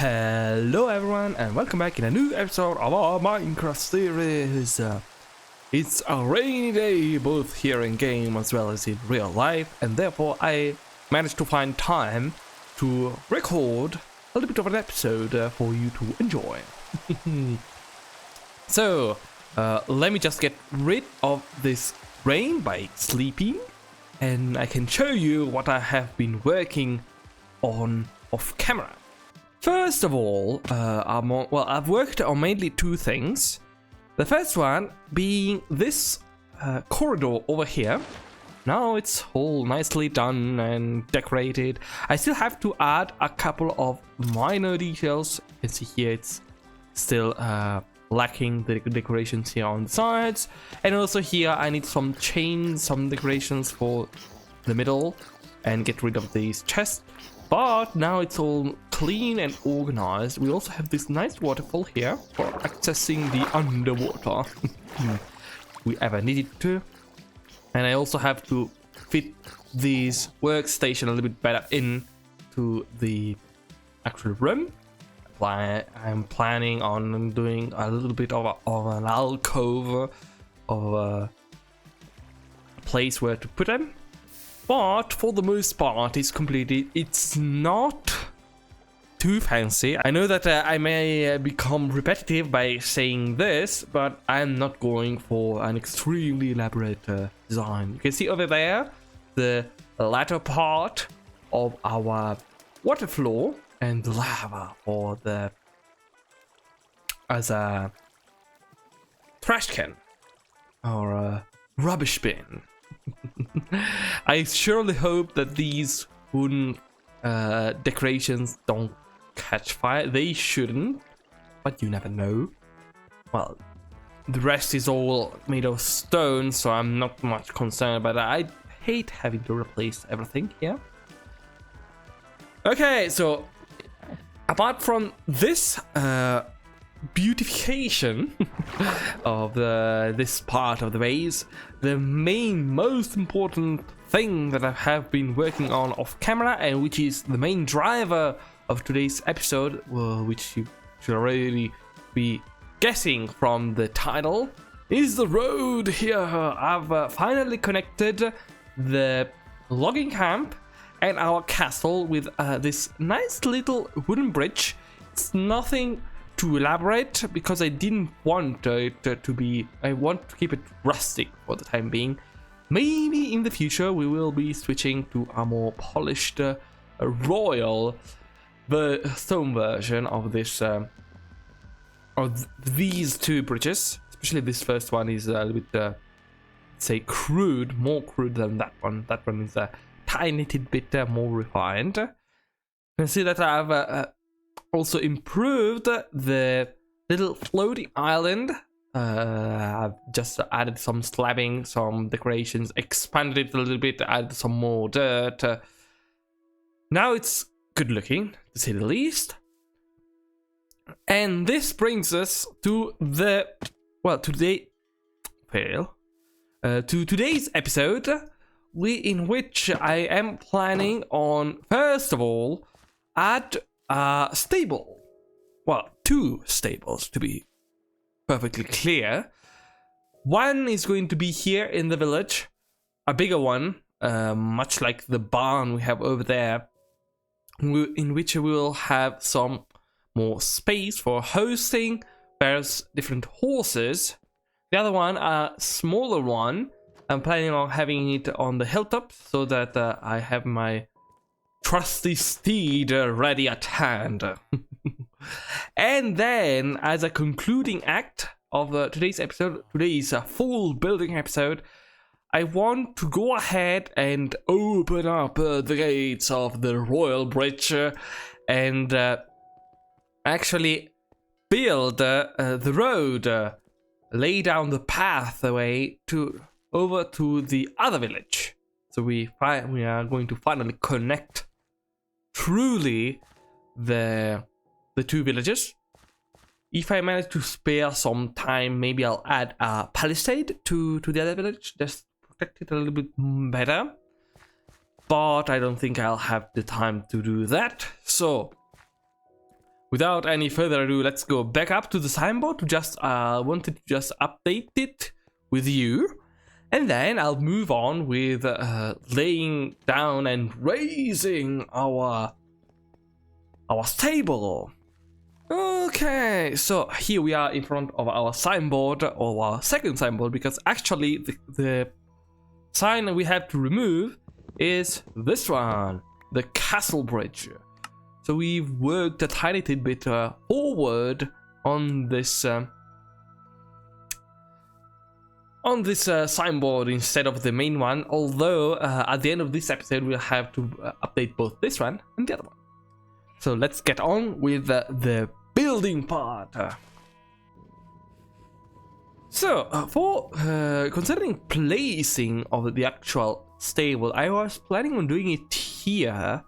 Hello everyone and welcome back in a new episode of our Minecraft series. It's a rainy day both here in game as well as in real life, and therefore I managed to find time to record a little bit of an episode for you to enjoy. So let me just get rid of this rain by sleeping, and I can show you what I have been working on off camera. First of all, I've worked on mainly two things. The first one being this corridor over here. Now it's all nicely done and decorated. I still have to add a couple of minor details. You can see here it's still lacking the decorations here on the sides. And also here I need some decorations for the middle and get rid of these chests. But now it's all clean and organized. We also have this nice waterfall here for accessing the underwater if we ever needed to. And I also have to fit this workstation a little bit better into the actual room. I'm planning on doing a little bit of an alcove of a place where to put them. But for the most part, it's completed. It's not too fancy. I know that I may become repetitive by saying this, but I'm not going for an extremely elaborate design. You can see over there the latter part of our water floor and the lava for the as a trash can or a rubbish bin. I surely hope that these wooden decorations don't catch fire. They shouldn't, but you never know. Well, the rest is all made of stone, so I'm not much concerned about that. I hate having to replace everything here. Okay, so apart from this beautification of this part of the base, the most important thing that I have been working on off camera, and which is the main driver of today's episode, which you should already be guessing from the title, is the road here. I've finally connected the logging camp and our castle with this nice little wooden bridge. It's nothing too elaborate because I didn't want it to be. I want to keep it rustic for the time being. Maybe in the future we will be switching to a more polished, royal, stone version of this, these two bridges. Especially this first one is a little bit, say, crude, more crude than that one. That one is a tiny bit more refined. You can see that I've also improved the little floating island. I've just added some slabbing, some decorations, expanded it a little bit, added some more dirt. Now it's good looking, to say the least. And this brings us to today's episode, in which I am planning on, first of all, add a stable. Well, two stables to be perfectly clear. One is going to be here in the village, a bigger one, much like the barn we have over there, in which we will have some more space for hosting various different horses. The other one, a smaller one, I'm planning on having it on the hilltop so that I have my trusty steed ready at hand. And then, as a concluding act of today's episode, today is a full building episode, I want to go ahead and open up the gates of the royal bridge and actually build the road, lay down the pathway over to the other village. So we are going to finally connect truly the two villages. If I manage to spare some time, maybe I'll add a palisade to the other village, just protect it a little bit better. But I don't think I'll have the time to do that. So without any further ado, let's go back up to the signboard. Wanted to just update it with you. And then I'll move on with laying down and raising our stable. Okay, so here we are in front of our signboard, or our second signboard, because actually the sign we have to remove is this one, the castle bridge. So we've worked a tiny bit forward on this signboard instead of the main one, although at the end of this episode we'll have to update both this one and the other one. So let's get on with the building part. For considering placing of the actual stable, I was planning on doing it here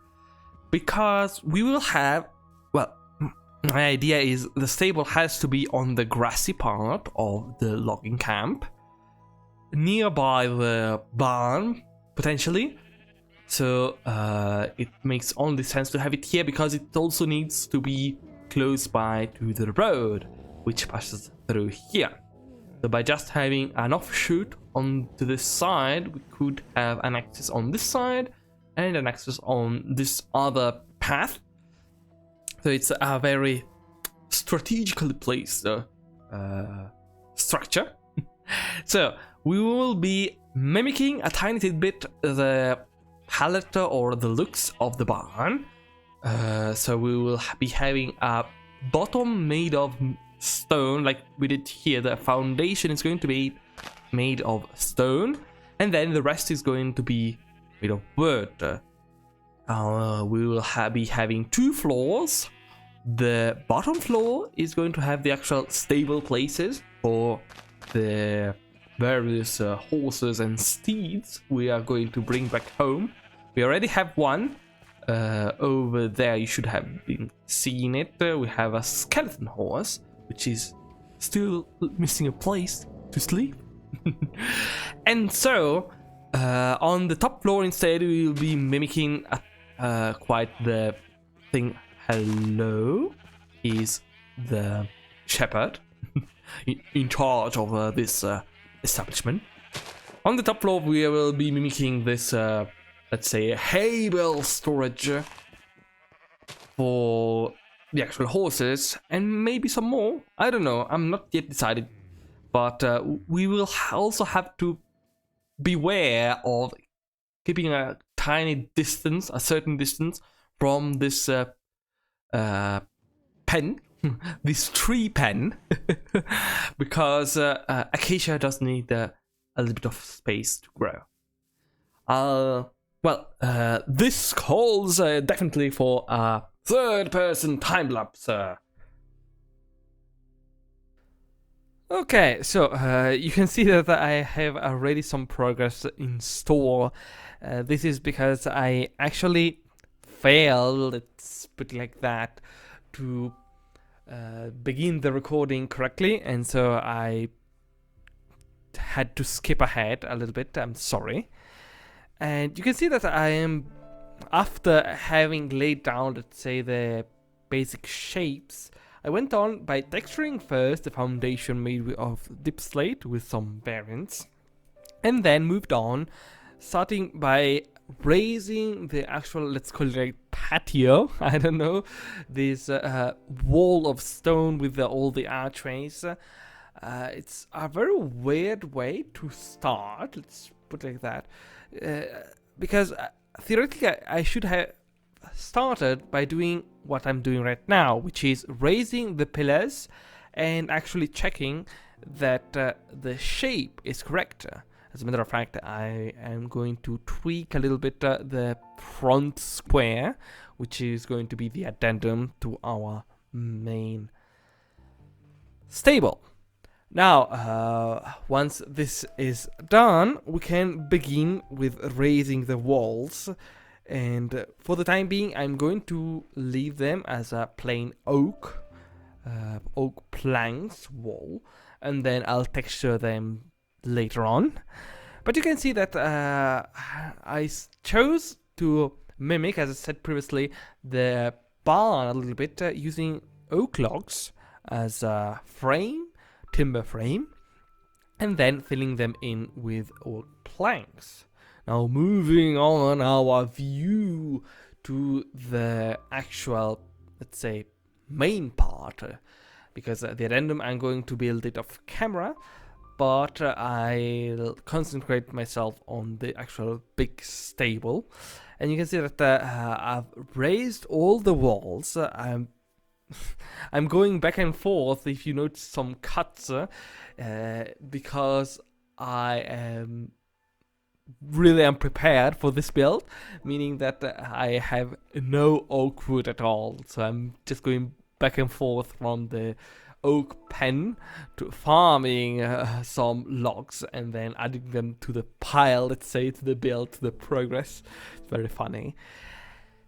because we will have, well, my idea is the stable has to be on the grassy part of the logging camp, nearby the barn, potentially. So it makes only sense to have it here because it also needs to be close by to the road, which passes through here. So by just having an offshoot onto this side, we could have an access on this side and an access on this other path. So it's a very strategically placed structure. So we will be mimicking a tiny bit the palette or the looks of the barn. So we will be having a bottom made of stone, like we did here. The foundation is going to be made of stone, and then the rest is going to be made of wood. We will be having 2 floors. The bottom floor is going to have the actual stable places for the various horses and steeds we are going to bring back home. We already have one over there. You should have been seeing it. We have a skeleton horse, which is still missing a place to sleep. And so on the top floor instead, we will be mimicking quite the thing. Hello is the shepherd in charge of this establishment. On the top floor, we will be mimicking this let's say hay bale storage for the actual horses, and maybe some more. I don't know, I'm not yet decided. But we will also have to beware of keeping a tiny distance, a certain distance from this pen, this tree pen, because acacia does need a little bit of space to grow. This calls definitely for a third-person time-lapse. Okay, so you can see that I have already some progress in store. This is because I actually failed, let's put it like that, to begin the recording correctly, and so I had to skip ahead a little bit. I'm sorry. And you can see that I am, after having laid down, let's say, the basic shapes, I went on by texturing first the foundation made of dip slate with some variants, and then moved on, starting by raising the actual, let's call it a patio, I don't know, this wall of stone with all the archways. It's a very weird way to start, let's put it like that. Because theoretically I should have started by doing what I'm doing right now, which is raising the pillars and actually checking that the shape is correct. As a matter of fact, I am going to tweak a little bit the front square, which is going to be the addendum to our main stable. Now, once this is done, we can begin with raising the walls. And for the time being, I'm going to leave them as a plain oak planks wall, and then I'll texture them later on. But you can see that I chose to mimic, as I said previously, the barn a little bit, using oak logs as a frame, timber frame, and then filling them in with oak planks. Now moving on our view to the actual, let's say, main part, because the addendum I'm going to build it off camera, but I'll concentrate myself on the actual big stable. And you can see that I've raised all the walls. I'm going back and forth, if you notice some cuts, because I am really unprepared for this build, meaning that I have no oak wood at all. So I'm just going back and forth from the oak pen to farming some logs and then adding them to the pile, let's say, to the build, to the progress. It's very funny.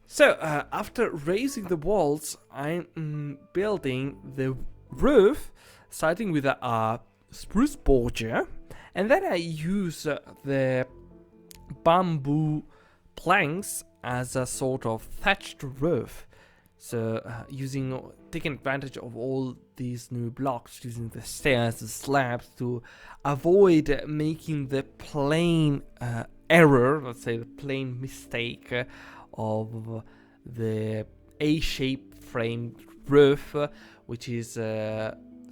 So after raising the walls, I'm building the roof, starting with a spruce border, and then I use the bamboo planks as a sort of thatched roof. So taking advantage of all these new blocks, using the stairs, the slabs, to avoid making the plain error, let's say the plain mistake of the A-shaped framed roof, which is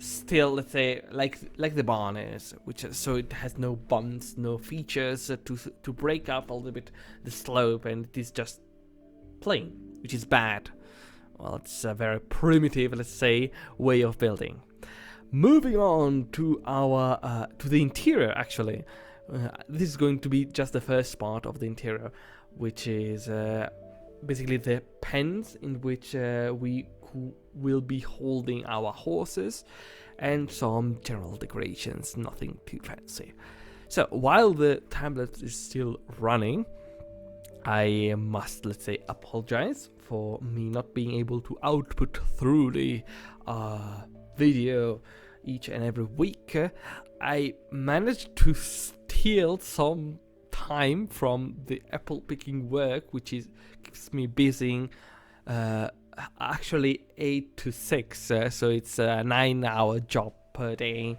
still, let's say, like the barn is, so it has no bumps, no features to break up a little bit the slope, and it is just plain, which is bad. Well, it's a very primitive, let's say, way of building. Moving on to our to the interior, actually. This is going to be just the first part of the interior, which is basically the pens in which we will be holding our horses, and some general decorations, nothing too fancy. So while the time-lapse is still running, I must, let's say, apologize for me not being able to output through the video each and every week. I managed to steal some time from the apple picking work, which keeps me busy, actually 8 to 6, so it's a 9-hour job per day.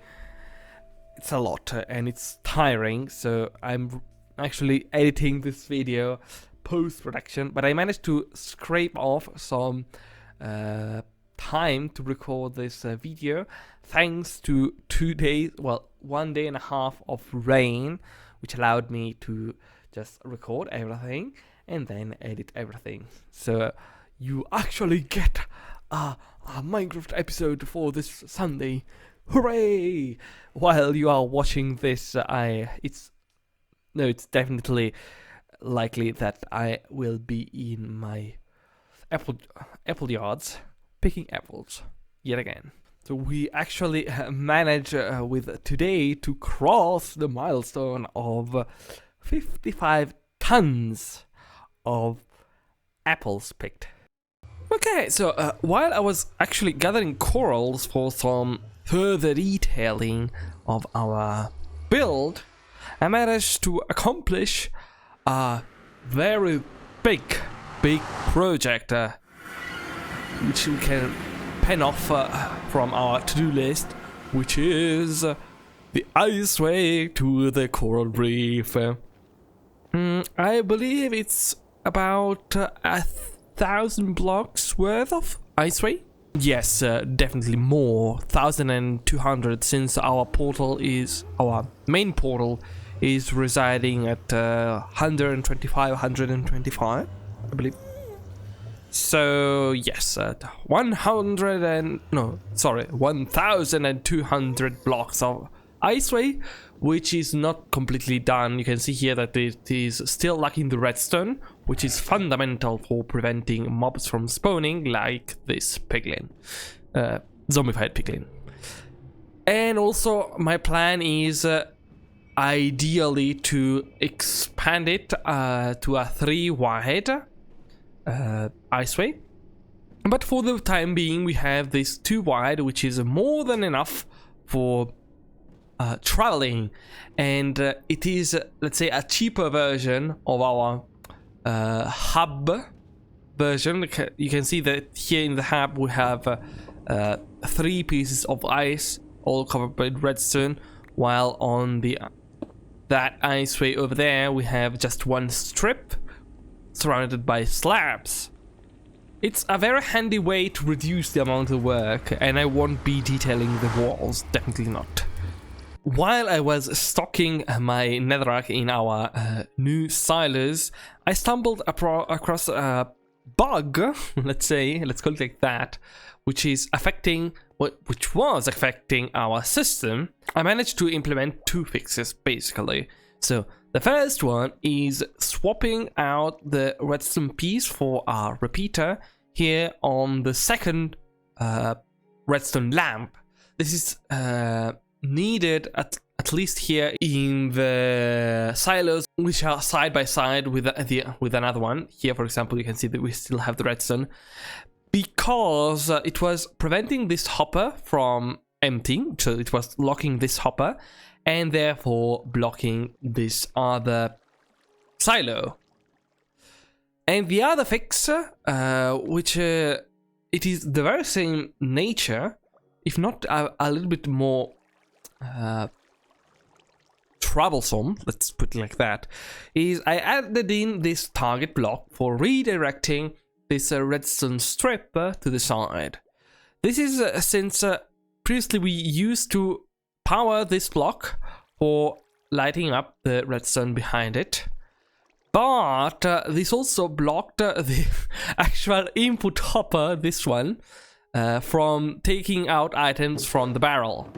It's a lot and it's tiring, so I'm actually editing this video post-production, but I managed to scrape off some time to record this video thanks to 2 days, well, 1 day and a half of rain, which allowed me to just record everything and then edit everything. So you actually get a Minecraft episode for this Sunday. Hooray! While you are watching this, it's definitely likely that I will be in my apple yards picking apples yet again. So we actually managed with today to cross the milestone of 55 tons of apples picked. Okay, so while I was actually gathering corals for some further detailing of our build, I managed to accomplish a very big project, which we can pen off from our to-do list, which is the iceway to the coral reef. I believe it's about 1,000 blocks worth of iceway. Yes, definitely more, 1,200, since our main portal is residing at 125, I believe. So yes, 1,200 blocks of iceway, which is not completely done. You can see here that it is still lacking the redstone, which is fundamental for preventing mobs from spawning, like this piglin, zombified piglin. And also my plan is ideally to expand it to a 3-wide iceway, but for the time being we have this 2-wide, which is more than enough for traveling, and it is, let's say, a cheaper version of our hub version. You can see that here in the hub we have 3 pieces of ice, all covered by redstone, while on that iceway over there we have just 1 strip surrounded by slabs. It's a very handy way to reduce the amount of work, and I won't be detailing the walls, definitely not. While I was stocking my netherrack in our new silos, I stumbled across a bug, let's call it like that, which was affecting our system. I managed to implement 2 fixes basically. So the first one is swapping out the redstone piece for our repeater here on the second redstone lamp. This is needed at least here in the silos, which are side by side with another one. Here, for example, you can see that we still have the redstone, because it was preventing this hopper from emptying, so it was locking this hopper and therefore blocking this other silo. And the other fix, which it is the very same nature, if not a little bit more troublesome, let's put it like that, is I added in this target block for redirecting this redstone strip to the side. This is since previously we used to power this block for lighting up the redstone behind it, but this also blocked the actual input hopper, this one, from taking out items from the barrel,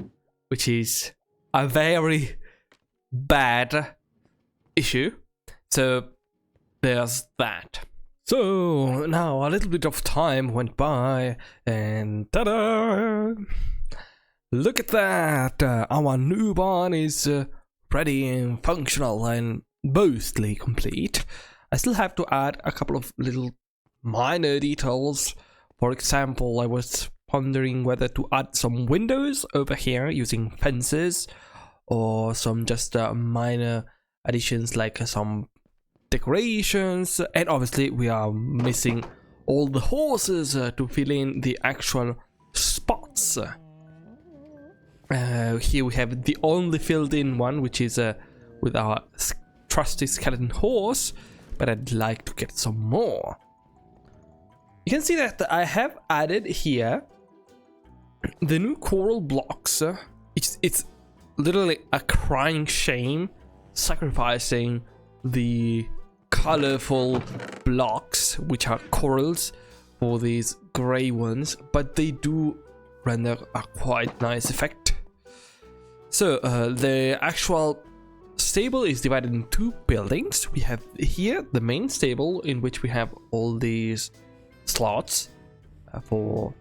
which is a very bad issue. So there's that. So now a little bit of time went by, and ta-da! Look at that! Our new barn is ready and functional and mostly complete. I still have to add a couple of little minor details. For example, I was pondering whether to add some windows over here using fences, or some just minor additions like some decorations. And obviously we are missing all the horses to fill in the actual spots. Here we have the only filled in one, which is with our trusty skeleton horse, but I'd like to get some more. You can see that I have added here the new coral blocks. It's literally a crying shame sacrificing the colorful blocks, which are corals, for these gray ones, but they do render a quite nice effect. So the actual stable is divided in 2 buildings. We have here the main stable, in which we have all these slots for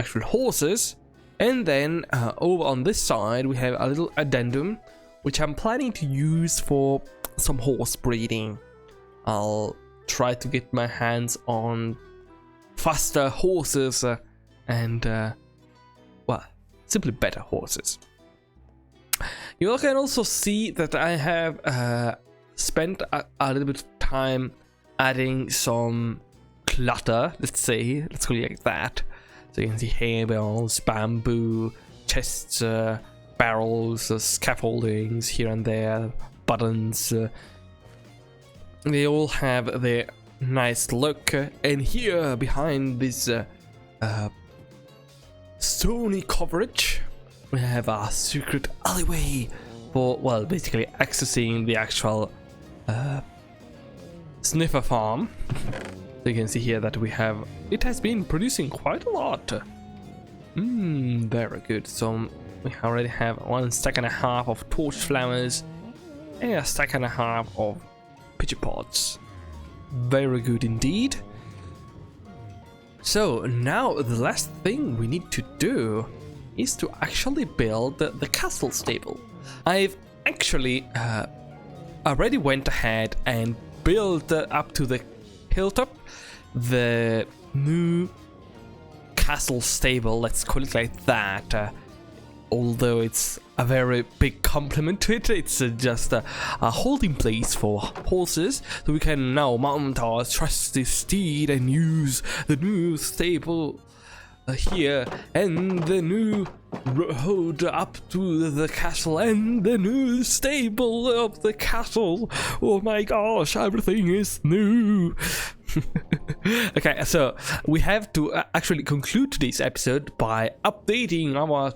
actual horses, and then over on this side we have a little addendum which I'm planning to use for some horse breeding. I'll try to get my hands on faster horses and well, simply better horses. You can also see that I have spent a little bit of time adding some clutter, let's call it like that. So you can see hay bales, bamboo, chests, barrels, scaffoldings here and there, buttons. They all have their nice look. And here behind this stony coverage, we have a secret alleyway for, well, basically accessing the actual sniffer farm. So you can see here that it has been producing quite a lot. Very good. So we already have 1.5 stacks of torch flowers and 1.5 stacks of pitcher pots. Very good indeed. So now the last thing we need to do is to actually build the castle stable. I've actually already went ahead and built up to the hilltop the new castle stable, let's call it like that. Although it's a very big compliment to it, it's just a holding place for horses, so we can now mount our trusty steed and use the new stable here, and the new road up to the castle, and the new stable of the castle. Oh my gosh, everything is new. Okay, so we have to actually conclude today's episode by updating our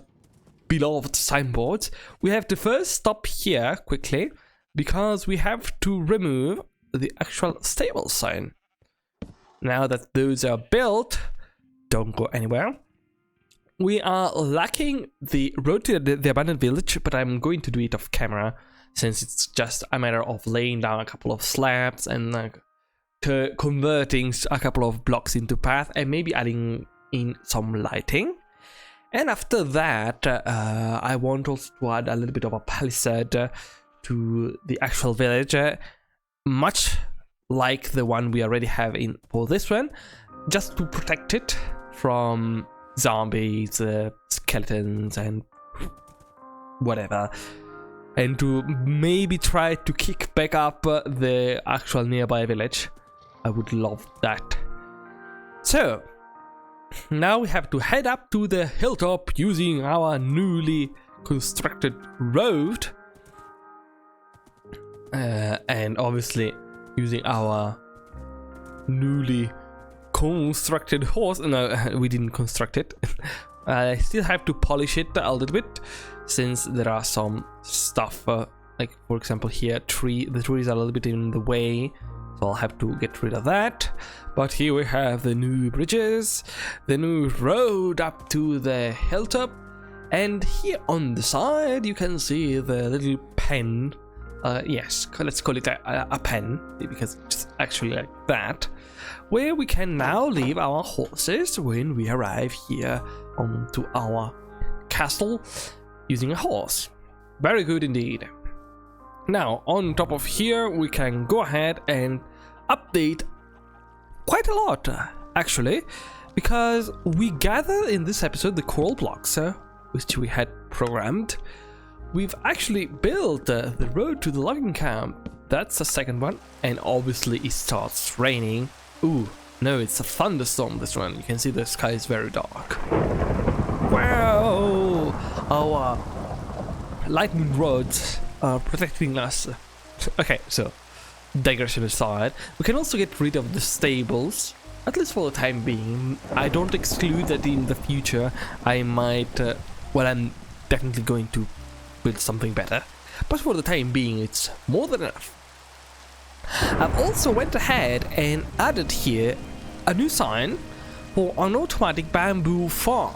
beloved signboards. We have to first stop here quickly because we have to remove the actual stable sign. Now that those are built, don't go anywhere. We are lacking the road to the abandoned village, but I'm going to do it off camera since it's just a matter of laying down a couple of slabs and converting a couple of blocks into path and maybe adding in some lighting. And after that, I want also to add a little bit of a palisade to the actual village, much like the one we already have in for this one, just to protect it from zombies, skeletons, and whatever, and to maybe try to kick back up the actual nearby village. I would love that. So now we have to head up to the hilltop using our newly constructed road, and obviously using our newly constructed horse. No, we didn't construct it. I still have to polish it a little bit since there are some stuff, like for example here, the trees are a little bit in the way, so I'll have to get rid of that. But here we have the new bridges, the new road up to the hilltop, and here on the side you can see the little pen. Yes, let's call it a pen, because it's actually like that, where we can now leave our horses when we arrive here onto our castle using a horse. Very good indeed. Now, on top of here, we can go ahead and update quite a lot, actually, because we gather in this episode the coral blocks, which we had programmed. We've actually built the road to the logging camp. That's the second one, and obviously it starts raining. Ooh, no, it's a thunderstorm, this one. You can see the sky is very dark. Wow! Our lightning rods are protecting us. Okay, so digression aside, we can also get rid of the stables, at least for the time being. I don't exclude that in the future I might, well, I'm definitely going to build something better, but for the time being it's more than enough. I've also went ahead and added here a new sign for an automatic bamboo farm,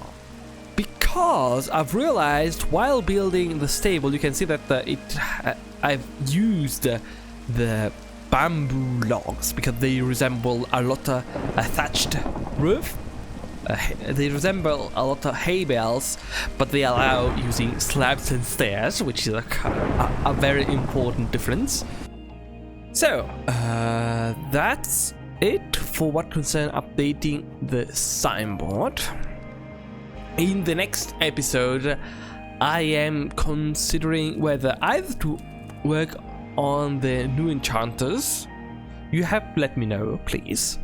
because I've realized while building the stable, you can see that I've used the bamboo logs because they resemble a lot of a thatched roof. They resemble a lot of hay bales, but they allow using slabs and stairs, which is a very important difference. So, that's it for what concerns updating the signboard. In the next episode, I am considering whether either to work on the new enchanters. You have to let me know, please.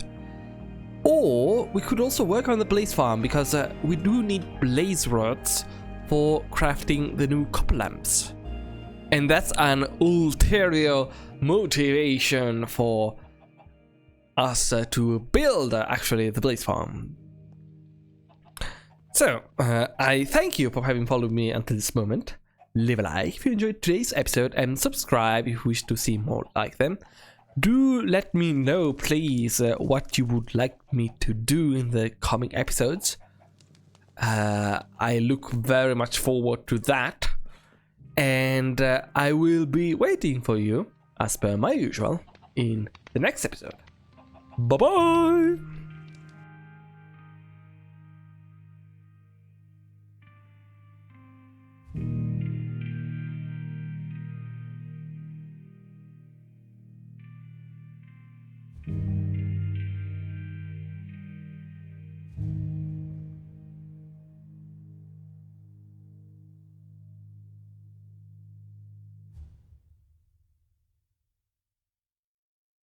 Or we could also work on the blaze farm, because we do need blaze rods for crafting the new copper lamps. And that's an ulterior motivation for us to build actually the blaze farm. So, I thank you for having followed me until this moment. Leave a like if you enjoyed today's episode and subscribe if you wish to see more like them. Do let me know, please, what you would like me to do in the coming episodes. I look very much forward to that. And I will be waiting for you, as per my usual, in the next episode. Bye-bye!